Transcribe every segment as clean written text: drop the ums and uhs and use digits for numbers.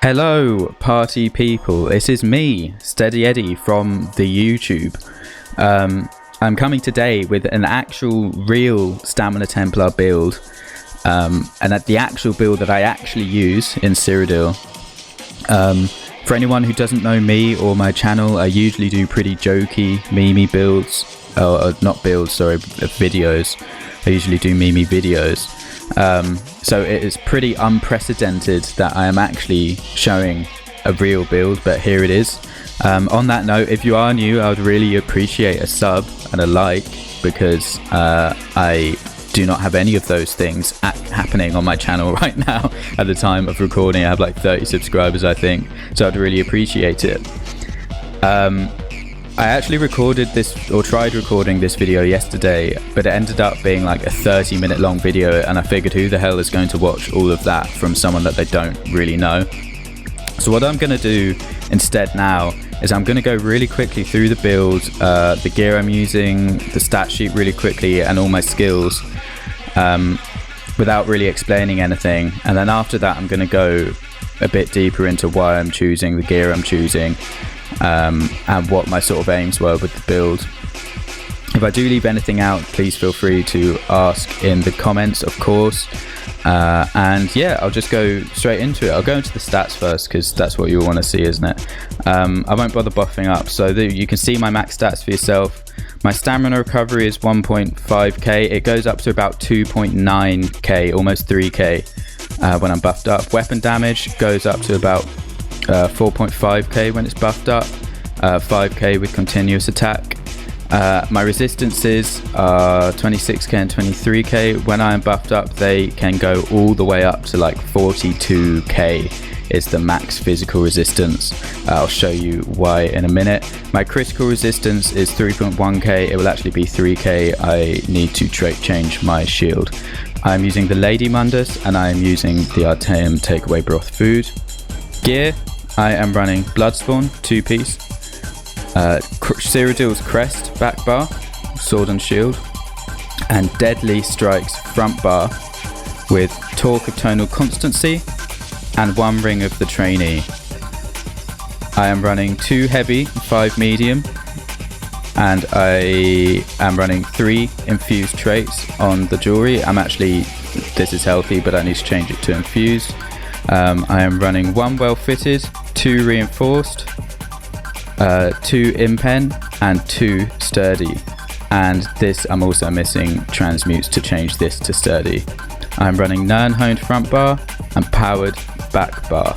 Hello, party people. This is me, Steady Eddie from the YouTube. I'm coming today with an actual, real Stamina Templar build, and the actual build that I actually use in Cyrodiil. For anyone who doesn't know me or my channel, I usually do pretty jokey, memey builds, videos. I usually do memey videos. So it is pretty unprecedented that I am actually showing a real build, but here it is. On that note, if you are new, I would really appreciate a sub and a like, because I do not have any of those things happening on my channel right now. At the time of recording, I have like 30 subscribers, I think, so I'd really appreciate it. I actually tried recording this video yesterday, but it ended up being like a 30-minute long video, and I figured who the hell is going to watch all of that from someone that they don't really know. So what I'm going to do instead now is I'm going to go really quickly through the build, the gear I'm using, the stat sheet really quickly, and all my skills, without really explaining anything. And then after that, I'm going to go a bit deeper into why I'm choosing the gear I'm choosing, and what my sort of aims were with the build. If I do leave anything out, please feel free to ask in the comments, of course. And yeah, I'll just go straight into it. I'll go into the stats first, because that's what you want to see, isn't it? I won't bother buffing up, so you can see my max stats for yourself. My stamina recovery is 1.5k. It goes up to about 2.9k, almost 3k when I'm buffed up. Weapon damage goes up to about 4.5k when it's buffed up, 5k with continuous attack. My resistances are 26k and 23k. When I am buffed up, they can go all the way up to like 42k is the max physical resistance. I'll show you why in a minute. My critical resistance is 3.1k. It will actually be 3k. I need to change my shield. I'm using the Lady Mundus, and I am using the Arteum Takeaway Broth Food. Gear, I am running Bloodspawn 2-piece, Cyrodiil's Crest back bar, sword and shield, and Deadly Strikes front bar with Talk of Tonal Constancy and 1 ring of the Trainee. I am running 2 heavy, 5 medium, and I am running 3 infused traits on the jewelry. This is healthy, but I need to change it to infused. I am running 1 well fitted, 2 reinforced, 2 impen, and 2 sturdy. And this, I'm also missing transmutes to change this to sturdy. I'm running Nirnhoned front bar and powered back bar.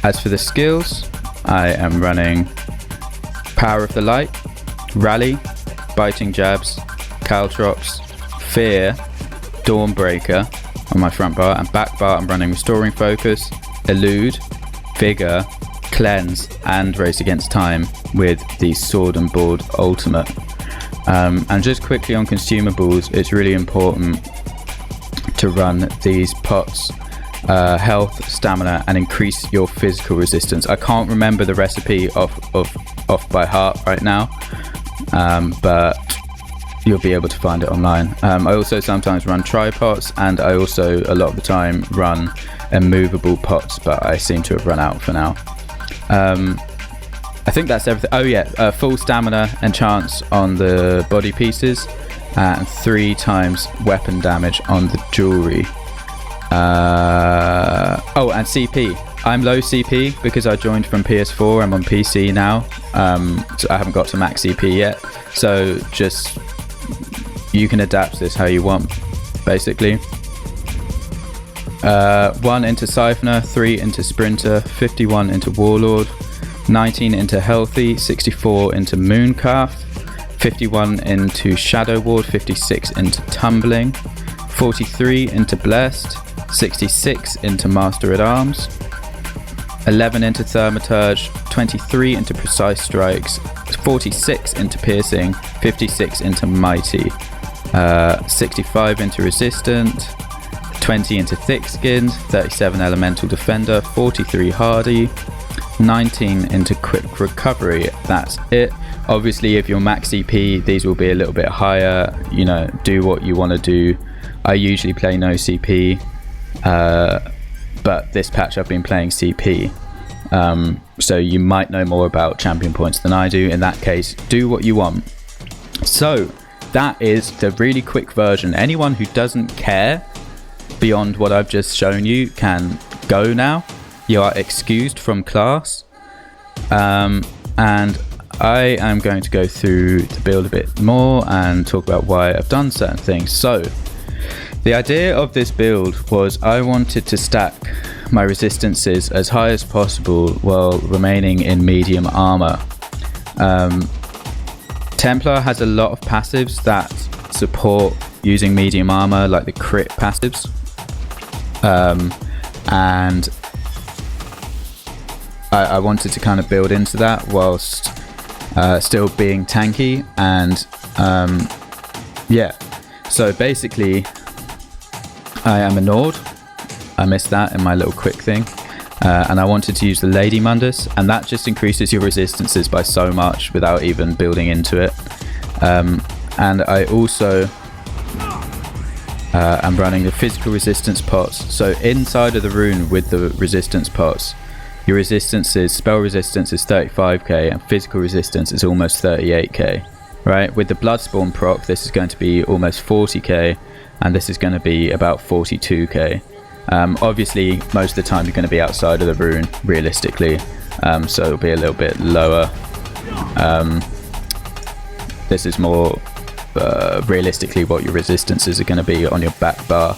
As for the skills, I am running Power of the Light, Rally, Biting Jabs, Caltrops, Fear, Dawnbreaker on my front bar, and back bar I'm running Restoring Focus, Elude, Vigor, Cleanse, and Race Against Time with the Sword and Board Ultimate. And just quickly on consumables, it's really important to run these pots, health, stamina, and increase your physical resistance. I can't remember the recipe off by heart right now, but you'll be able to find it online. I also sometimes run tripods, and I also a lot of the time run immovable pots, but I seem to have run out for now. I think that's everything. Oh yeah, full stamina and chance on the body pieces, and 3 times weapon damage on the jewelry. Oh, and CP. I'm low CP because I joined from PS4. I'm on PC now, so I haven't got to max CP yet. So just you can adapt this how you want, basically. 1 into Siphoner, 3 into Sprinter, 51 into Warlord, 19 into Healthy, 64 into Markarth, 51 into Shadow Ward, 56 into Tumbling, 43 into Blessed, 66 into Master at Arms, 11 into Thaumaturge, 23 into Precise Strikes, 46 into Piercing, 56 into Mighty, 65 into Resistant, 20 into Thick Skinned, 37 Elemental Defender, 43 Hardy, 19 into Quick Recovery. That's it. Obviously, if you're max CP, these will be a little bit higher. You know, do what you want to do. I usually play no CP. but this patch I've been playing CP. So you might know more about champion points than I do. In that case, do what you want. So that is the really quick version. Anyone who doesn't care beyond what I've just shown you can go now. You are excused from class. And I am going to go through the build a bit more and talk about why I've done certain things. So the idea of this build was I wanted to stack my resistances as high as possible while remaining in medium armor. Templar has a lot of passives that support using medium armor, like the crit passives, and I wanted to kind of build into that whilst still being tanky. And yeah, so basically I am a Nord. I missed that in my little quick thing, and I wanted to use the Lady Mundus, and that just increases your resistances by so much without even building into it. And I also am running the physical resistance pots. So inside of the rune with the resistance pots, your resistance is, spell resistance is 35k and physical resistance is almost 38k, right? With the Bloodspawn proc, this is going to be almost 40k, and this is going to be about 42k. Obviously, most of the time you're going to be outside of the rune, realistically, so it'll be a little bit lower. This is more realistically what your resistances are going to be on your back bar.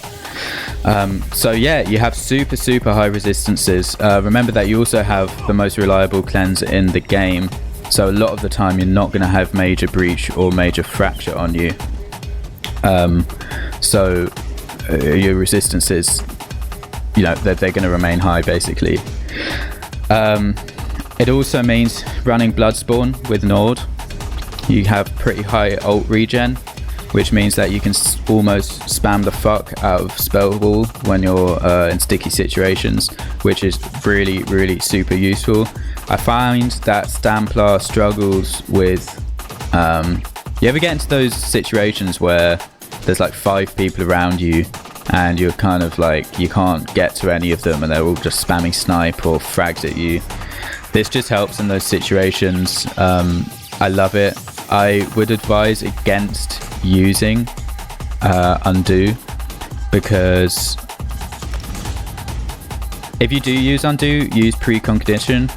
So yeah, you have super high resistances. Remember that you also have the most reliable cleanse in the game, so a lot of the time you're not going to have major breach or major fracture on you. So your resistances, you know, they're going to remain high basically. It also means running Bloodspawn with Nord. You have pretty high ult regen, which means that you can almost spam the fuck out of spell wall when you're in sticky situations, which is really super useful. I find that Templar struggles with you ever get into those situations where there's like 5 people around you and you're kind of like, you can't get to any of them and they're all just spamming snipe or frags at you. This just helps in those situations. I love it. I would advise against using undo, because if you do use undo, use precognition.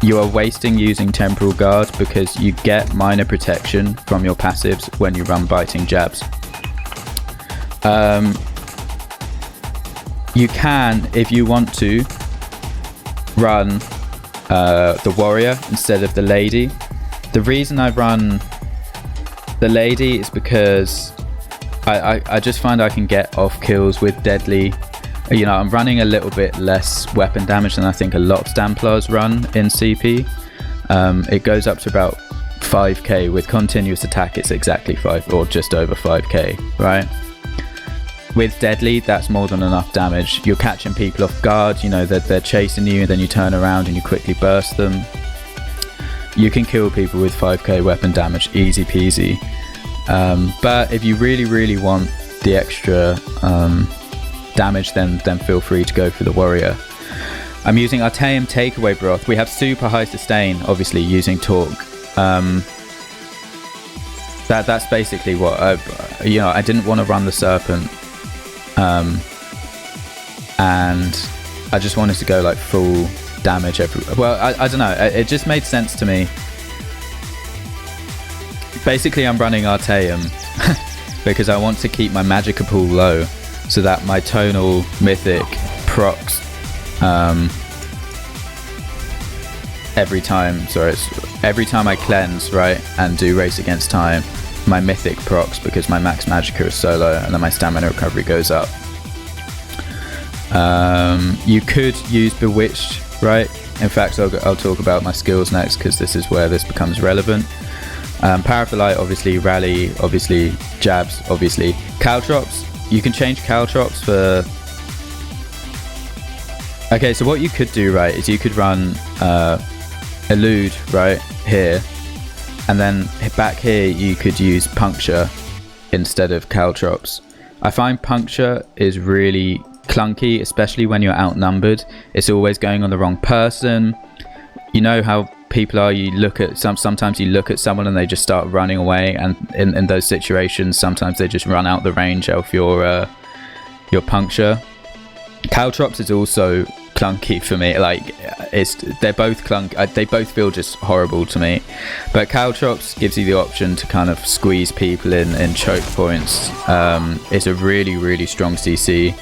You are wasting using temporal guard because you get minor protection from your passives when you run biting jabs. You can, if you want to, run the warrior instead of the lady. The reason I run the lady is because I just find I can get off kills with deadly. You know, I'm running a little bit less weapon damage than I think a lot of Templars run in CP. It goes up to about 5k. With continuous attack it's exactly 5 or just over 5k, right? With deadly, that's more than enough damage. You're catching people off guard, you know, they're chasing you, and then you turn around and you quickly burst them. You can kill people with 5k weapon damage, easy peasy. But if you really want the extra damage, then feel free to go for the warrior. I'm using Artaeum Takeaway Broth. We have super high sustain, obviously, using Torque. That's basically what I didn't want to run the Serpent, and I just wanted to go like full damage well, I don't know, it just made sense to me. Basically I'm running Artaeum because I want to keep my Magicka pool low so that my tonal mythic procs every time I cleanse, right, and do race against time, my mythic procs because my max Magicka is so low, and then my stamina recovery goes up. You could use Bewitched, right? In fact, I'll talk about my skills next because this is where this becomes relevant. Power of the Light, obviously. Rally, obviously. Jabs, obviously. Caltrops, you can change Caltrops for... Okay, so what you could do, right, is you could run Elude, right, here. And then back here, you could use Puncture instead of Caltrops. I find Puncture is really clunky, especially when you're outnumbered. It's always going on the wrong person. You know how people are, you look at sometimes you look at someone and they just start running away, and in those situations sometimes they just run out the range of your puncture. Caltrops is also clunky for me. Like, they're both they both feel just horrible to me, but Caltrops gives you the option to kind of squeeze people in choke points. It's a really strong CC.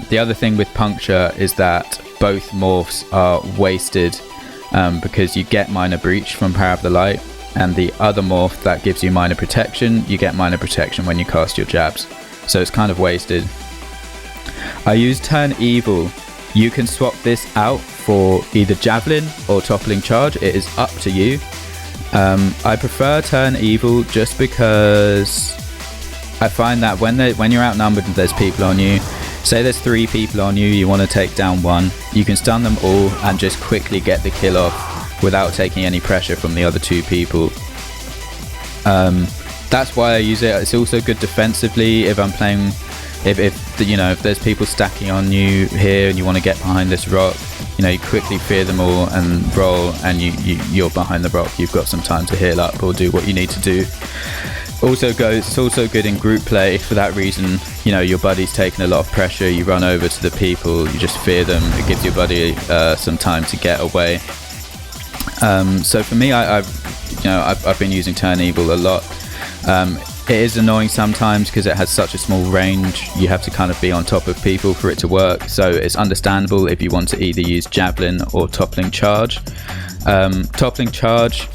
The other thing with puncture is that both morphs are wasted, because you get minor breach from Power of the Light, and the other morph that gives you minor protection, you get minor protection when you cast your jabs, so it's kind of wasted. I use Turn Evil. You can swap this out for either Javelin or Toppling Charge. It is up to you. I prefer Turn Evil just because I find that when you're outnumbered and there's people on you, say there's 3 people on you, you want to take down 1, you can stun them all and just quickly get the kill off without taking any pressure from the other 2 people. That's why I use it. It's also good defensively if I'm playing. If there's people stacking on you here and you want to get behind this rock, you quickly fear them all and roll, and you're behind the rock. You've got some time to heal up or do what you need to do. It's also good in group play for that reason. Your buddy's taking a lot of pressure, you run over to the people, you just fear them. It gives your buddy some time to get away. So for me, I've been using Turn Evil a lot. It is annoying sometimes because it has such a small range. You have to kind of be on top of people for it to work, so it's understandable if you want to either use Javelin or Toppling Charge. Toppling Charge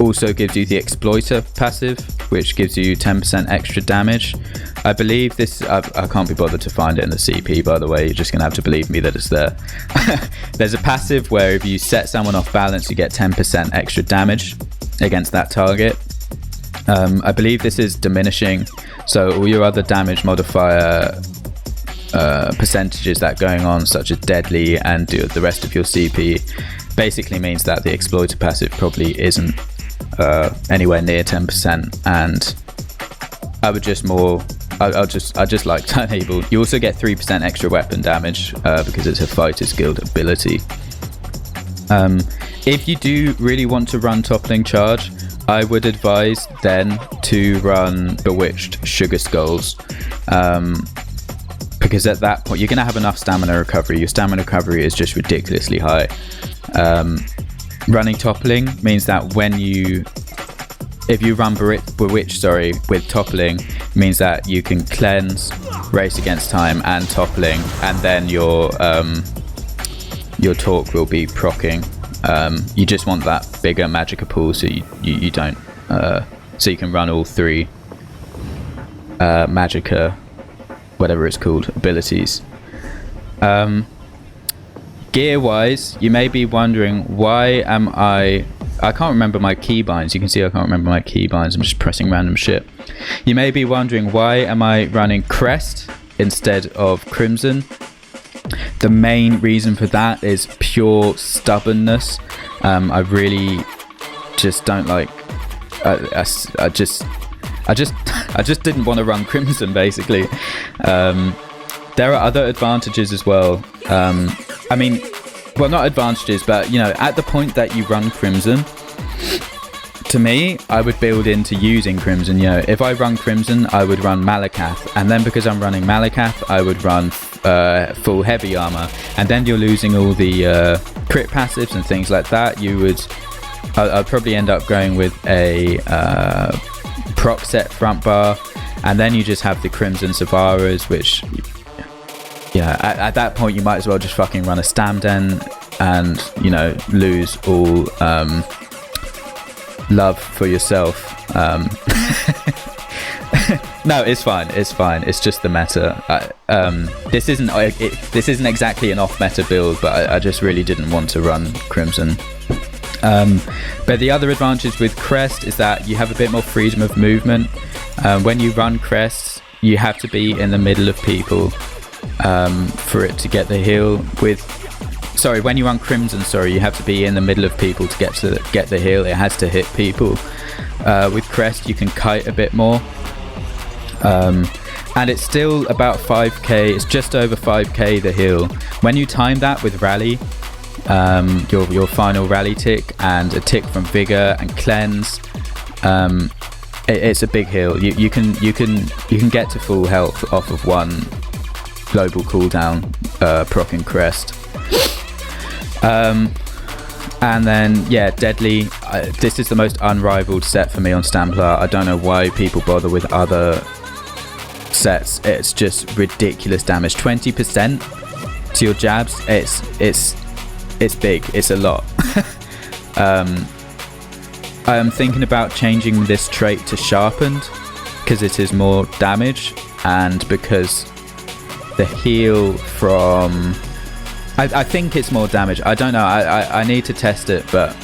also gives you the Exploiter passive, which gives you 10% extra damage. I believe this, I can't be bothered to find it in the CP, by the way, you're just going to have to believe me that it's there. There's a passive where if you set someone off balance, you get 10% extra damage against that target. I believe this is diminishing, so all your other damage modifier percentages that are going on, such as deadly and the rest of your CP, basically means that the Exploiter passive probably isn't anywhere near 10%, and I just like Turn Evil. You also get 3% extra weapon damage because it's a Fighter's Guild ability. If you do really want to run Toppling Charge, I would advise then to run Bewitched Sugar Skulls, because at that point you're going to have enough stamina recovery. Your stamina recovery is just ridiculously high. Running Toppling means that if you run Bewitched with Toppling, means that you can cleanse, race against time and Toppling, and then your talk will be proccing. You just want that bigger Magicka pool, so you don't so you can run all 3 Magicka, whatever it's called, abilities. Gear wise, you may be wondering, why am I can't remember my keybinds. You can see I can't remember my keybinds. I'm just pressing random shit. You may be wondering, why am I running Crest instead of Crimson? The main reason for that is pure stubbornness. I really just don't like. I just didn't want to run Crimson, basically. There are other advantages as well. Well, not advantages, but at the point that you run Crimson, to me, I would build into using Crimson. If I run Crimson, I would run Markarth, and then because I'm running Markarth, I would run full heavy armor, and then you're losing all the crit passives and things like that. I'd probably end up going with a proc set front bar, and then you just have the Crimson Savaras, which at that point you might as well just fucking run a Stamden and lose all love for yourself. No, it's fine. It's just the meta. This isn't exactly an off-meta build, but I just really didn't want to run Crimson. But the other advantage with Crest is that you have a bit more freedom of movement. When you run Crest, you have to be in the middle of people for it to get the heal. When you run Crimson, you have to be in the middle of people to get the heal. It has to hit people. With Crest, you can kite a bit more. and it's still about 5k. It's just over 5k the heal. When you time that with rally, your final rally tick and a tick from vigor and cleanse, it's a big heal. You can get to full health off of one global cooldown proc and crest. And then yeah, deadly. This is the most unrivaled set for me on Templar. I don't know why people bother with other sets. It's just ridiculous damage. 20% to your jabs. It's big. It's a lot. I'm thinking about changing this trait to sharpened because it is more damage, and because the heal from I think it's more damage. I don't know. I need to test it, but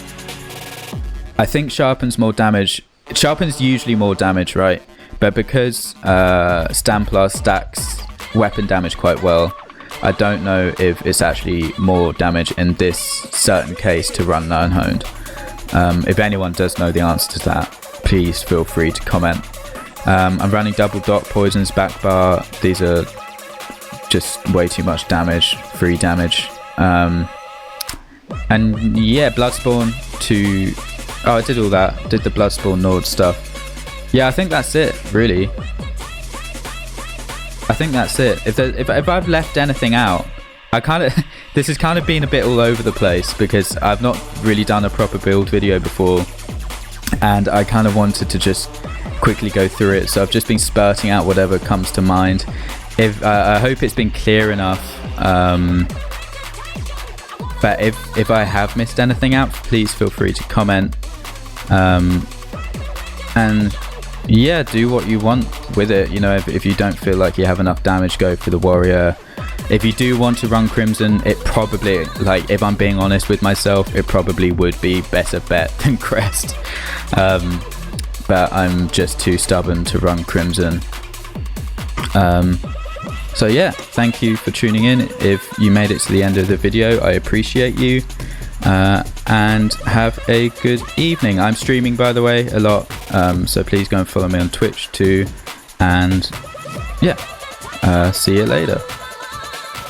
I think sharpen's more damage. Sharpen's usually more damage, right? But because Templar stacks weapon damage quite well, I don't know if it's actually more damage in this certain case to run Learn Honed. If anyone does know the answer to that, please feel free to comment. I'm running double dot poisons back bar. These are just way too much damage, free damage. And yeah, Bloodspawn to... Oh, I did all that. Did the Bloodspawn Nord stuff. Yeah, I think that's it, really. I think that's it. If I've left anything out, I kind of... This has kind of been a bit all over the place because I've not really done a proper build video before. And I kind of wanted to just quickly go through it. So I've just been spurting out whatever comes to mind. I hope it's been clear enough, but if I have missed anything out, please feel free to comment, and yeah, do what you want with it. You know, if you don't feel like you have enough damage, go for the warrior. If you do want to run Crimson, it probably, like, if I'm being honest with myself, it probably would be better bet than Crest, but I'm just too stubborn to run Crimson. So yeah, thank you for tuning in. If you made it to the end of the video, I appreciate you, and have a good evening. I'm streaming, by the way, a lot, so please go and follow me on Twitch too, and yeah, see you later.